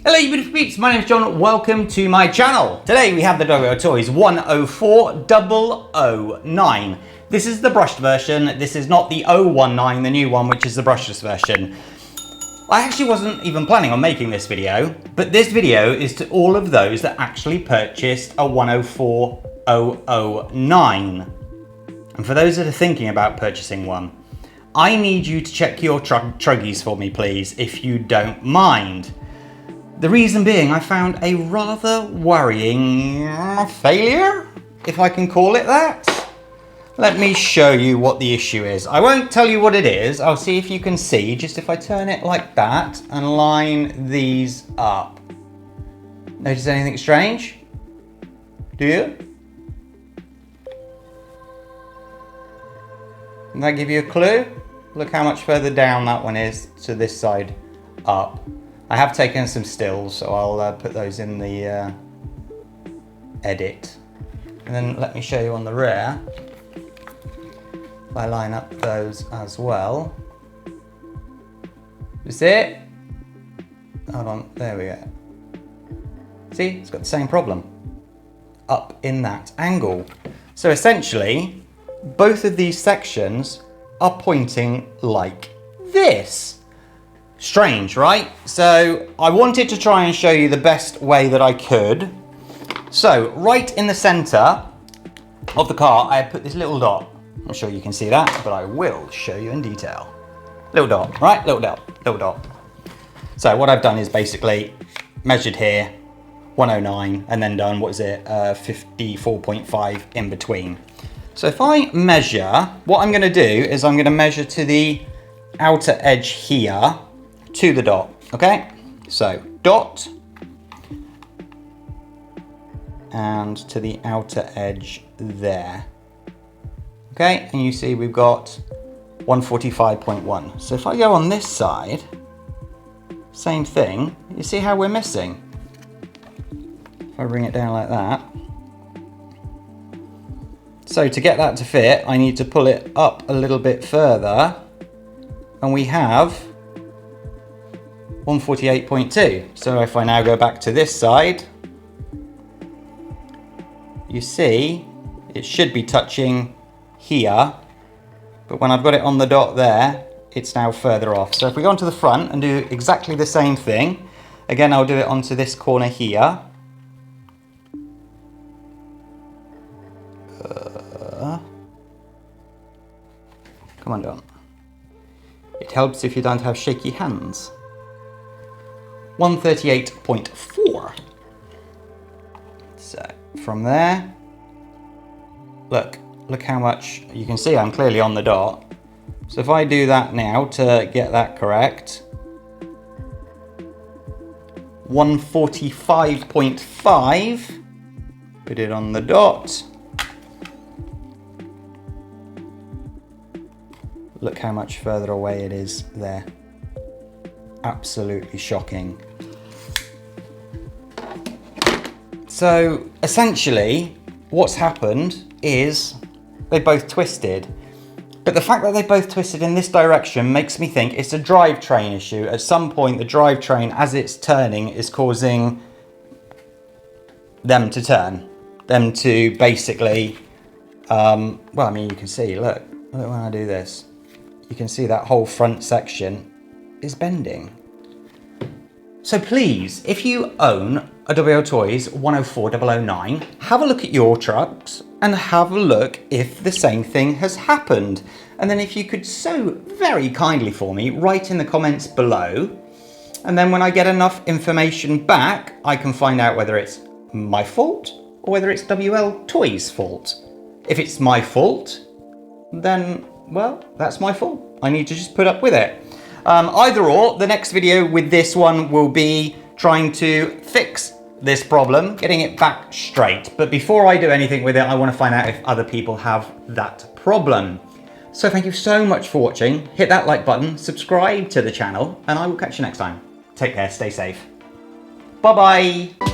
Hello you beautiful peeps, my name is John, welcome to my channel. Today we have the Dorio Toys 104009. This is the brushed version, this is not the 019, the new one, which is the brushless version. I actually wasn't even planning on making this video, but this video is to all of those that actually purchased a 104009. And for those that are thinking about purchasing one, I need you to check your truggies for me please, if you don't mind. The reason being, I found a rather worrying failure, if I can call it that. Let me show you what the issue is. I won't tell you what it is. I'll see if you can see, just if I turn it like that and line these up. Notice anything strange? Do you? Can that give you a clue? Look how much further down that one is to this side up. I have taken some stills, so I'll put those in the edit. And then let me show you on the rear. If I line up those as well. You see it? Hold on, there we go. See, it's got the same problem. Up in that angle. So essentially, both of these sections are pointing like this. Strange, right? So I wanted to try and show you the best way that I could. So right in the center of the car, I have put this little dot. I'm not sure you can see that, but I will show you in detail. Little dot, right? Little dot, little dot. So what I've done is basically measured here, 109, and then done, what is it, 54.5 in between. So if I measure, what I'm gonna do is I'm gonna measure to the outer edge here, to the dot, okay? So dot and to the outer edge there. Okay, and you see we've got 145.1. So if I go on this side, same thing, you see how we're missing? If I bring it down like that. So to get that to fit, I need to pull it up a little bit further, and we have 148.2. So if I now go back to this side, you see it should be touching here, but when I've got it on the dot there, it's now further off. So if we go onto the front and do exactly the same thing, again I'll do it onto this corner here. Come on, Don. It helps if you don't have shaky hands. 138.4. So from there, look how much, you can see I'm clearly on the dot. So if I do that now to get that correct, 145.5, put it on the dot. Look how much further away it is there. Absolutely shocking. So essentially what's happened is they both twisted, but the fact that they both twisted in this direction makes me think it's a drivetrain issue. At some point the drivetrain, as it's turning, is causing them to turn, them to basically well, I mean, you can see, look when I do this, you can see that whole front section is bending. So please, if you own a Dorio Toys 104009, have a look at your trucks and have a look if the same thing has happened. And then if you could so very kindly for me, write in the comments below. And then when I get enough information back, I can find out whether it's my fault or whether it's WL Toys' fault. If it's my fault, then, well, that's my fault. I need to just put up with it. Either or, the next video with this one will be trying to fix this problem, getting it back straight. But before I do anything with it, I want to find out if other people have that problem. So thank you so much for watching. Hit that like button, subscribe to the channel, and I will catch you next time. Take care, stay safe. Bye-bye.